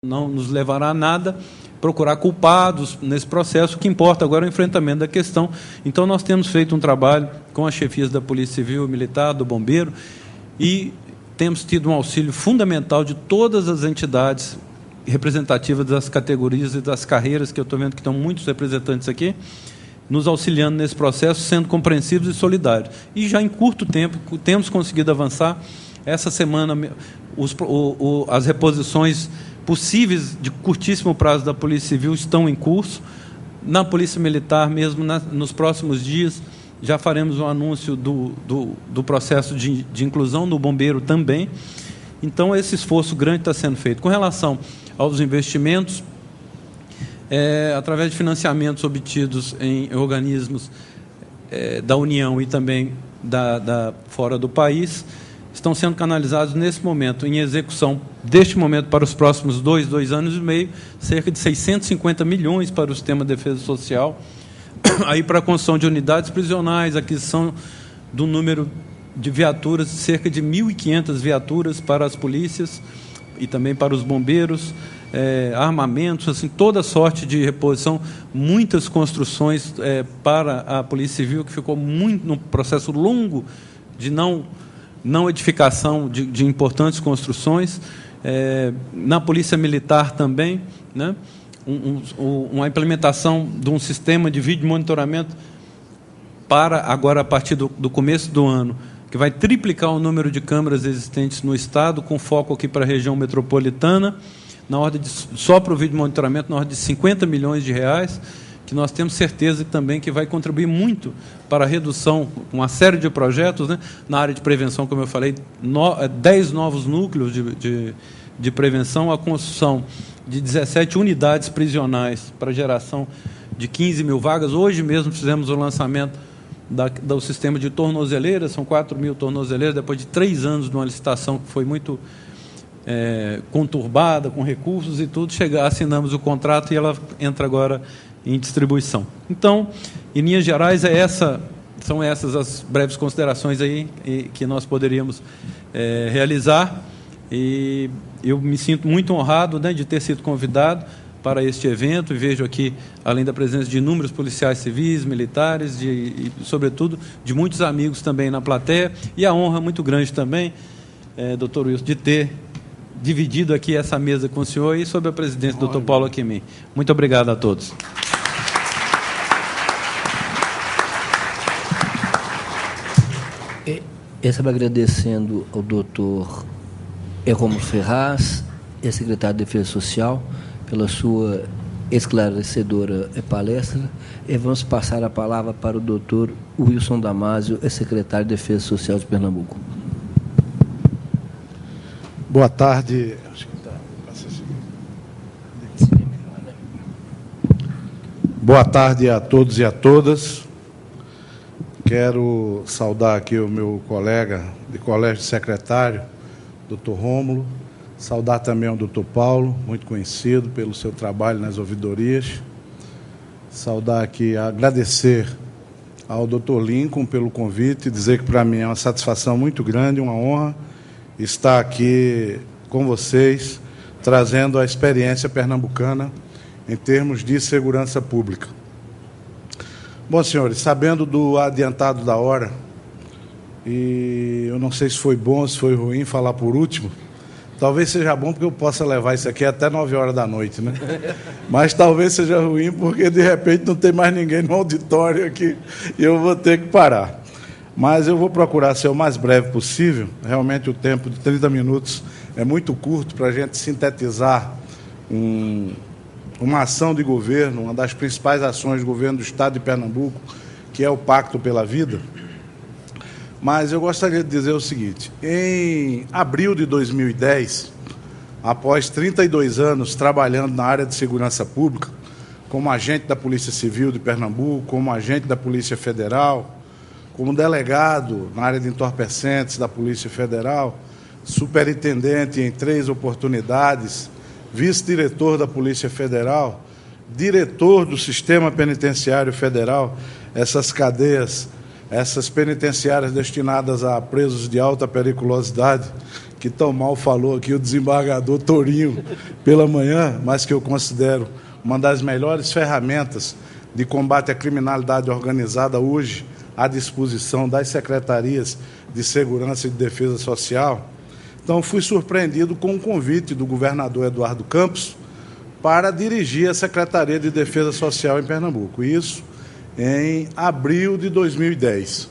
não nos levará a nada procurar culpados nesse processo. O que importa agora é o enfrentamento da questão. Então, nós temos feito um trabalho com as chefias da Polícia Civil e Militar, do Bombeiro, e temos tido um auxílio fundamental de todas as entidades representativas das categorias e das carreiras, que eu estou vendo que estão muitos representantes aqui, nos auxiliando nesse processo, sendo compreensivos e solidários. E já em curto tempo temos conseguido avançar. Essa semana, as reposições possíveis de curtíssimo prazo da Polícia Civil estão em curso. Na Polícia Militar, mesmo nos próximos dias, já faremos um anúncio do processo de inclusão, no Bombeiro também. Então, esse esforço grande está sendo feito. Com relação aos investimentos, através de financiamentos obtidos em organismos da União e também fora do país, estão sendo canalizados nesse momento, em execução deste momento para os próximos 2 anos e meio, cerca de 650 milhões para o sistema de defesa social, aí para a construção de unidades prisionais, aquisição do número de viaturas, cerca de 1.500 viaturas para as polícias e também para os bombeiros, armamentos, assim, toda sorte de reposição, muitas construções para a Polícia Civil, que ficou muito num processo longo de não edificação de importantes construções. Na Polícia Militar também, né, uma implementação de um sistema de vídeo monitoramento para agora, a partir do começo do ano, que vai triplicar o número de câmeras existentes no Estado, com foco aqui para a região metropolitana, na ordem só para o vídeo monitoramento, na ordem de 50 milhões de reais, que nós temos certeza também que vai contribuir muito para a redução, uma série de projetos, né, na área de prevenção, como eu falei, 10 novos núcleos de prevenção, a construção de 17 unidades prisionais para geração de 15 mil vagas. Hoje mesmo fizemos o lançamento do sistema de tornozeleiras, são 4.000 tornozeleiras, depois de 3 anos de uma licitação que foi muito conturbada, com recursos e tudo, assinamos o contrato e ela entra agora em distribuição. Então, em linhas gerais, são essas as breves considerações aí que nós poderíamos realizar. E eu me sinto muito honrado, né, de ter sido convidado para este evento, e vejo aqui, além da presença de inúmeros policiais civis, militares, e, sobretudo, de muitos amigos também na plateia, e a honra muito grande também, doutor Wilson, de ter dividido aqui essa mesa com o senhor e sob a presidência do doutor Paulo Aquimim. Muito obrigado a todos. Eu estava agradecendo ao doutor Rômulo Ferraz, secretário de Defesa Social, pela sua esclarecedora palestra, e vamos passar a palavra para o doutor Wilson Damásio, secretário de Defesa Social de Pernambuco. Boa tarde. Boa tarde a todos e a todas. Quero saudar aqui o meu colega de colégio secretário, doutor Rômulo, saudar também o doutor Paulo, muito conhecido pelo seu trabalho nas ouvidorias, saudar aqui, agradecer ao doutor Lincoln pelo convite, dizer que para mim é uma satisfação muito grande, uma honra estar aqui com vocês, trazendo a experiência pernambucana em termos de segurança pública. Bom, senhores, sabendo do adiantado da hora, e eu não sei se foi bom, se foi ruim falar por último, talvez seja bom porque eu possa levar isso aqui até 9 horas da noite, né? Mas talvez seja ruim porque, de repente, não tem mais ninguém no auditório aqui e eu vou ter que parar. Mas eu vou procurar ser o mais breve possível. Realmente o tempo de 30 minutos é muito curto para a gente sintetizar uma ação de governo, uma das principais ações do governo do Estado de Pernambuco, que é o Pacto pela Vida. Mas eu gostaria de dizer o seguinte: em abril de 2010, após 32 anos trabalhando na área de segurança pública, como agente da Polícia Civil de Pernambuco, como agente da Polícia Federal, como delegado na área de entorpecentes da Polícia Federal, superintendente em 3 oportunidades, vice-diretor da Polícia Federal, diretor do Sistema Penitenciário Federal, essas cadeias, essas penitenciárias destinadas a presos de alta periculosidade, que tão mal falou aqui o desembargador Torinho pela manhã, mas que eu considero uma das melhores ferramentas de combate à criminalidade organizada hoje à disposição das secretarias de Segurança e de Defesa Social. Então, fui surpreendido com um convite do governador Eduardo Campos para dirigir a Secretaria de Defesa Social em Pernambuco. Isso em abril de 2010.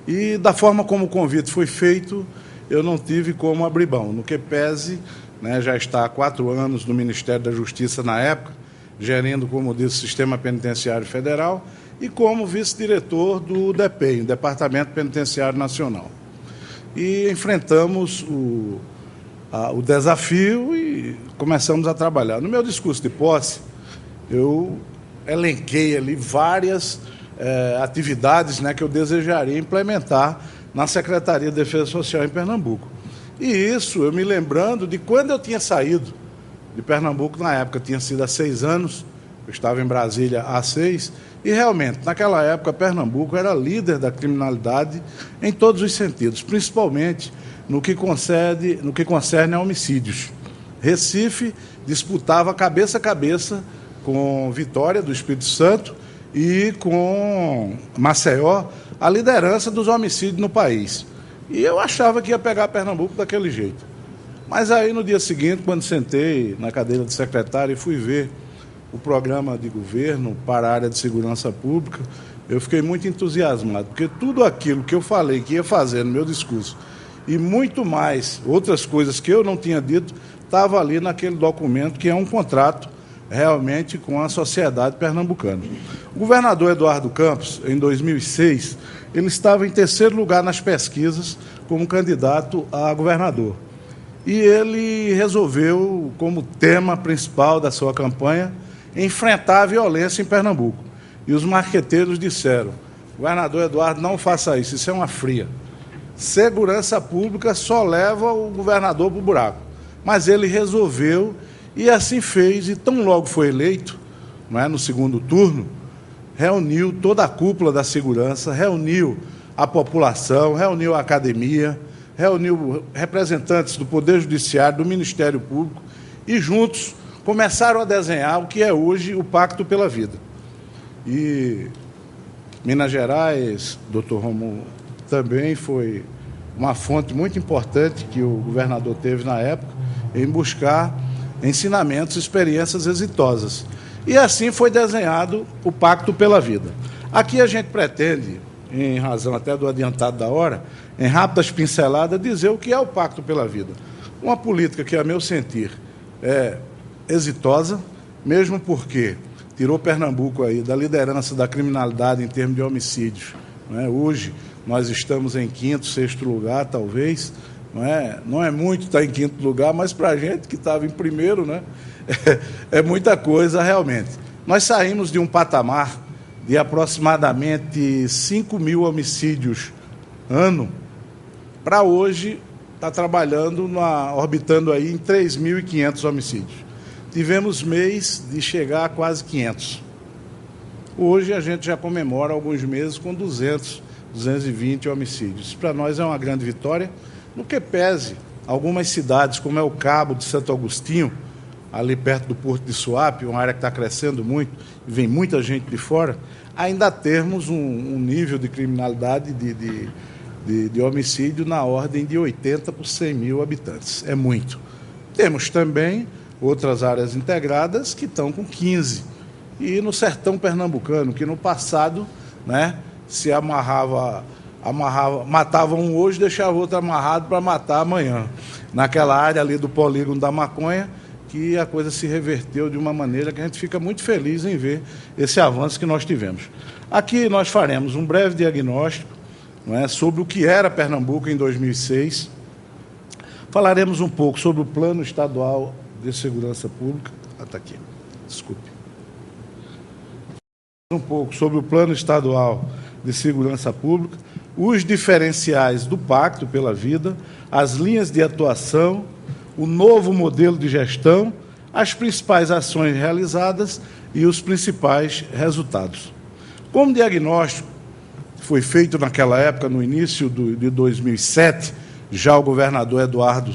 E da forma como o convite foi feito, eu não tive como abrir mão. No que pese, né, já está há 4 anos no Ministério da Justiça na época, gerindo, como disse, o Sistema Penitenciário Federal e como vice-diretor do DEPEN, Departamento Penitenciário Nacional. E enfrentamos o desafio e começamos a trabalhar. No meu discurso de posse, eu elenquei ali várias atividades, né, que eu desejaria implementar na Secretaria de Defesa Social em Pernambuco. E isso eu me lembrando de quando eu tinha saído de Pernambuco, na época tinha sido há 6 anos, eu estava em Brasília há 6, e realmente, naquela época, Pernambuco era líder da criminalidade em todos os sentidos, principalmente no que concerne a homicídios. Recife disputava cabeça a cabeça com Vitória, do Espírito Santo, e com Maceió, a liderança dos homicídios no país. E eu achava que ia pegar Pernambuco daquele jeito. Mas aí, no dia seguinte, quando sentei na cadeira de secretário e fui ver o programa de governo para a área de segurança pública, eu fiquei muito entusiasmado, porque tudo aquilo que eu falei que ia fazer no meu discurso, e muito mais, outras coisas que eu não tinha dito, estava ali naquele documento, que é um contrato realmente com a sociedade pernambucana. O governador Eduardo Campos, em 2006, ele estava em 3º lugar nas pesquisas como candidato a governador. E ele resolveu, como tema principal da sua campanha, enfrentar a violência em Pernambuco. E os marqueteiros disseram: governador Eduardo, não faça isso, isso é uma fria. Segurança pública só leva o governador para o buraco. Mas ele resolveu e assim fez, e tão logo foi eleito, não é, no 2º turno, reuniu toda a cúpula da segurança, reuniu a população, reuniu a academia, reuniu representantes do Poder Judiciário, do Ministério Público, e juntos começaram a desenhar o que é hoje o Pacto pela Vida. E Minas Gerais, doutor Romulo, também foi uma fonte muito importante que o governador teve na época em buscar ensinamentos, experiências exitosas. E assim foi desenhado o Pacto pela Vida. Aqui a gente pretende, em razão até do adiantado da hora, em rápidas pinceladas, dizer o que é o Pacto pela Vida. Uma política que, a meu sentir, é exitosa, mesmo porque tirou Pernambuco aí da liderança da criminalidade em termos de homicídios. Não é? Hoje nós estamos em 5º, 6º lugar, talvez. Não é muito estar em 5º lugar, mas para a gente que estava em 1º, né, é muita coisa realmente. Nós saímos de um patamar de aproximadamente 5.000 homicídios ano, para hoje está trabalhando, orbitando aí em 3.500 homicídios. Tivemos mês de chegar a quase 500. Hoje a gente já comemora alguns meses com 200, 220 homicídios. Para nós é uma grande vitória. No que pese, algumas cidades, como é o Cabo de Santo Agostinho, ali perto do Porto de Suape, uma área que está crescendo muito, e vem muita gente de fora, ainda temos um nível de criminalidade, de homicídio na ordem de 80 por 100 mil habitantes. É muito. Temos também outras áreas integradas que estão com 15. E no sertão pernambucano, que no passado, né, se matava um hoje, deixava outro amarrado para matar amanhã. Naquela área ali do polígono da maconha, que a coisa se reverteu de uma maneira que a gente fica muito feliz em ver esse avanço que nós tivemos. Aqui nós faremos um breve diagnóstico, não é, sobre o que era Pernambuco em 2006. Falaremos um pouco sobre o Plano Estadual de Segurança Pública. Está aqui, desculpe. Um pouco sobre o Plano Estadual de Segurança Pública, os diferenciais do Pacto pela Vida, as linhas de atuação, o novo modelo de gestão, as principais ações realizadas e os principais resultados. Como diagnóstico foi feito naquela época, no início de 2007, já o governador Eduardo,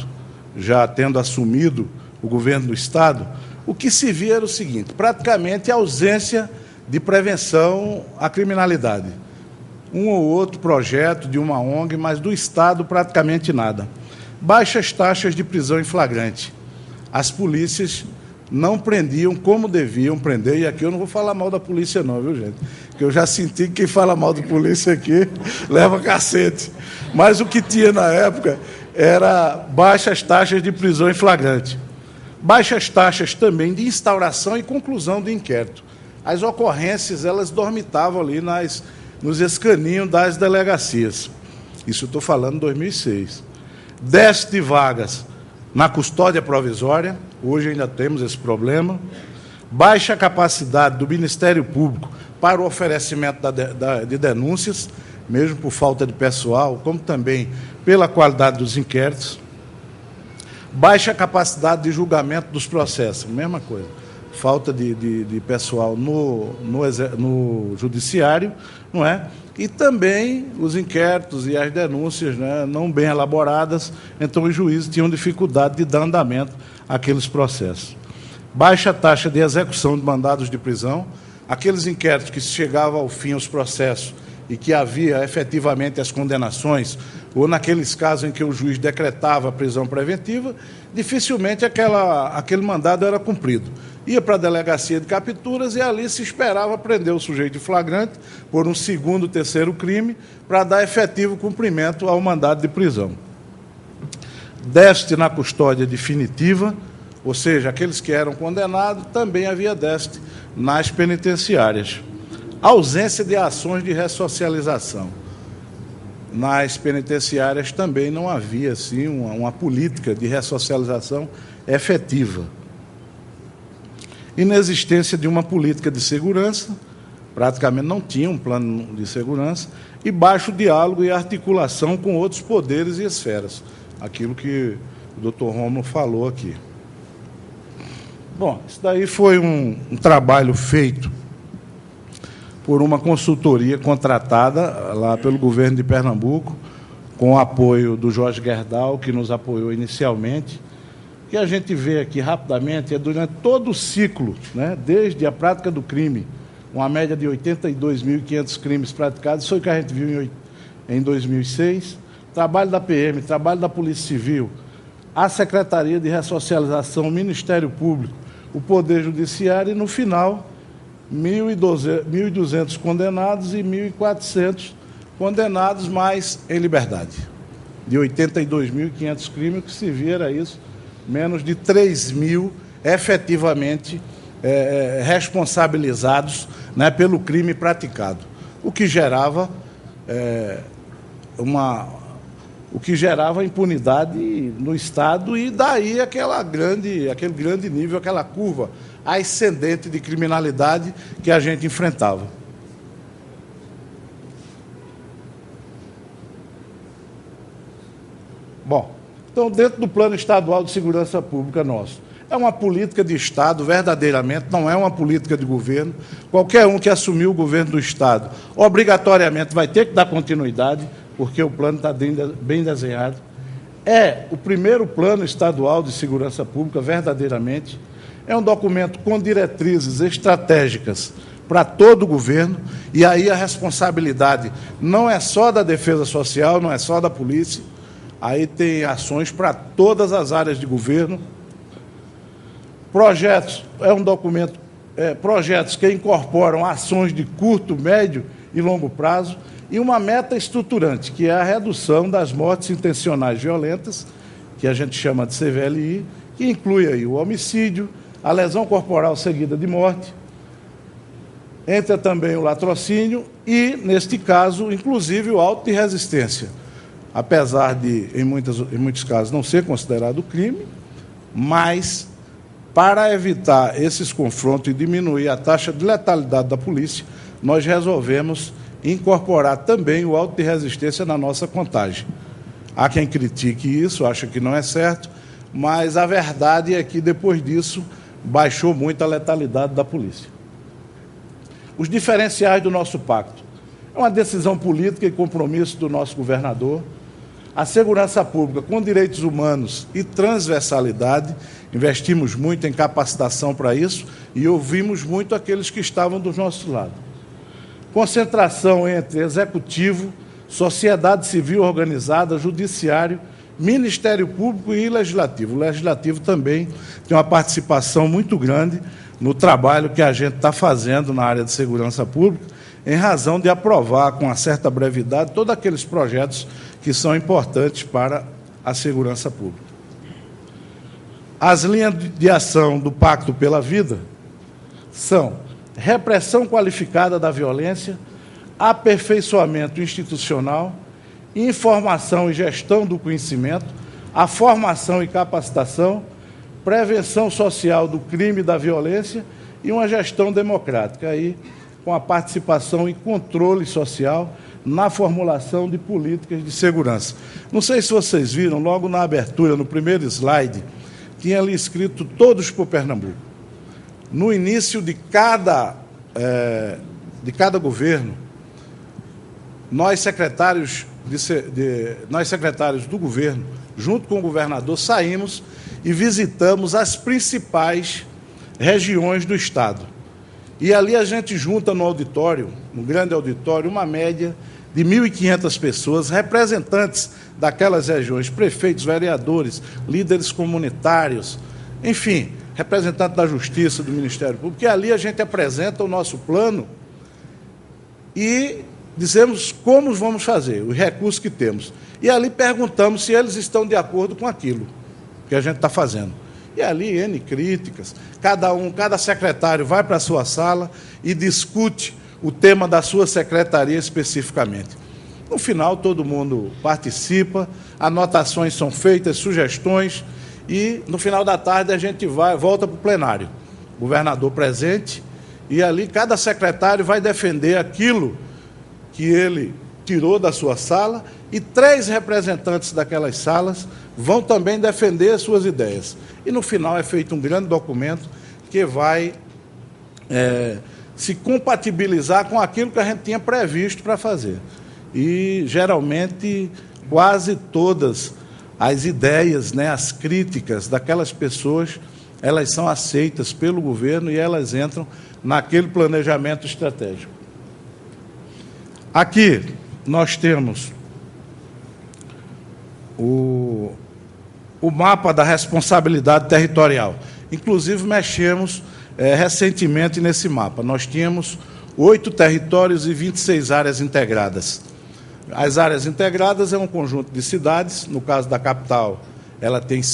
já tendo assumido o governo do Estado, o que se via era o seguinte, praticamente a ausência de prevenção à criminalidade. Um ou outro projeto de uma ONG, mas do Estado praticamente nada. Baixas taxas de prisão em flagrante. As polícias não prendiam como deviam prender, e aqui eu não vou falar mal da polícia não, viu, gente? Porque eu já senti que quem fala mal da polícia aqui leva cacete. Mas o que tinha na época era baixas taxas de prisão em flagrante. Baixas taxas também de instauração e conclusão do inquérito. As ocorrências, elas dormitavam ali nos escaninhos das delegacias. Isso eu estou falando em 2006. Déficit de vagas na custódia provisória, hoje ainda temos esse problema. Baixa capacidade do Ministério Público para o oferecimento de denúncias, mesmo por falta de pessoal, como também pela qualidade dos inquéritos. Baixa capacidade de julgamento dos processos, mesma coisa. Falta de pessoal no judiciário, não é? E também os inquéritos e as denúncias, né, não bem elaboradas, então os juízes tinham dificuldade de dar andamento àqueles processos. Baixa taxa de execução de mandados de prisão, aqueles inquéritos que chegavam ao fim os processos e que havia efetivamente as condenações, ou naqueles casos em que o juiz decretava a prisão preventiva, dificilmente aquele mandado era cumprido. Ia para a delegacia de capturas e ali se esperava prender o sujeito de flagrante por um segundo, terceiro crime, para dar efetivo cumprimento ao mandado de prisão. Déficit na custódia definitiva, ou seja, aqueles que eram condenados, também havia déficit nas penitenciárias. Ausência de ações de ressocialização. Nas penitenciárias também não havia assim, uma política de ressocialização efetiva. Inexistência de uma política de segurança, praticamente não tinha um plano de segurança, e baixo diálogo e articulação com outros poderes e esferas. Aquilo que o doutor Rômulo falou aqui. Bom, isso daí foi um trabalho feito por uma consultoria contratada lá pelo governo de Pernambuco, com o apoio do Jorge Gerdau, que nos apoiou inicialmente. O que a gente vê aqui rapidamente é durante todo o ciclo, né, desde a prática do crime, uma média de 82.500 crimes praticados, isso foi o que a gente viu em 2006, trabalho da PM, trabalho da Polícia Civil, a Secretaria de Ressocialização, o Ministério Público, o Poder Judiciário e, no final, 1.200 condenados e 1.400 condenados mais em liberdade. De 82.500 crimes, o que se via era isso, menos de 3.000 efetivamente responsabilizados, né, pelo crime praticado, o que gerava impunidade no Estado e daí aquele grande nível, aquela curva ascendente de criminalidade que a gente enfrentava. Bom, então, dentro do Plano Estadual de Segurança Pública nosso, é uma política de Estado, verdadeiramente, não é uma política de governo. Qualquer um que assumiu o governo do Estado, obrigatoriamente vai ter que dar continuidade, porque o plano está bem desenhado. É o primeiro Plano Estadual de Segurança Pública, verdadeiramente. É um documento com diretrizes estratégicas para todo o governo, e aí a responsabilidade não é só da Defesa Social, não é só da polícia, aí tem ações para todas as áreas de governo. Projetos, é um documento, projetos que incorporam ações de curto, médio e longo prazo, e uma meta estruturante, que é a redução das mortes intencionais violentas, que a gente chama de CVLI, que inclui aí o homicídio, a lesão corporal seguida de morte, entra também o latrocínio e, neste caso, inclusive o auto de resistência. Apesar de, em muitos casos, não ser considerado crime, mas, para evitar esses confrontos e diminuir a taxa de letalidade da polícia, nós resolvemos incorporar também o auto de resistência na nossa contagem. Há quem critique isso, acha que não é certo, mas a verdade é que, depois disso, baixou muito a letalidade da polícia. Os diferenciais do nosso pacto. É uma decisão política e compromisso do nosso governador. A segurança pública com direitos humanos e transversalidade, investimos muito em capacitação para isso e ouvimos muito aqueles que estavam do nosso lado. Concentração entre executivo, sociedade civil organizada, judiciário, Ministério Público e Legislativo. O Legislativo também tem uma participação muito grande no trabalho que a gente está fazendo na área de segurança pública, em razão de aprovar com uma certa brevidade todos aqueles projetos que são importantes para a segurança pública. As linhas de ação do Pacto pela Vida são repressão qualificada da violência, aperfeiçoamento institucional, informação e gestão do conhecimento, a formação e capacitação, prevenção social do crime e da violência e uma gestão democrática, aí, com a participação e controle social na formulação de políticas de segurança. Não sei se vocês viram, logo na abertura, no primeiro slide, tinha ali escrito Todos por Pernambuco. No início de cada governo, nós secretários do governo, junto com o governador, saímos e visitamos as principais regiões do Estado. E ali a gente junta no auditório, no grande auditório, uma média de 1.500 pessoas, representantes daquelas regiões, prefeitos, vereadores, líderes comunitários, enfim, representantes da Justiça, do Ministério Público, e ali a gente apresenta o nosso plano e dizemos como vamos fazer, os recursos que temos. E ali perguntamos se eles estão de acordo com aquilo que a gente está fazendo. E ali, N críticas, cada secretário vai para a sua sala e discute o tema da sua secretaria especificamente. No final, todo mundo participa, anotações são feitas, sugestões, e no final da tarde a gente volta para o plenário. O governador presente, e ali cada secretário vai defender aquilo que ele tirou da sua sala, e 3 representantes daquelas salas vão também defender as suas ideias. E no final é feito um grande documento que vai se compatibilizar com aquilo que a gente tinha previsto para fazer. E, geralmente, quase todas as ideias, né, as críticas daquelas pessoas, elas são aceitas pelo governo e elas entram naquele planejamento estratégico. Aqui nós temos o mapa da responsabilidade territorial. Inclusive, mexemos recentemente nesse mapa. Nós tínhamos 8 territórios e 26 áreas integradas. As áreas integradas é um conjunto de cidades, no caso da capital, ela tem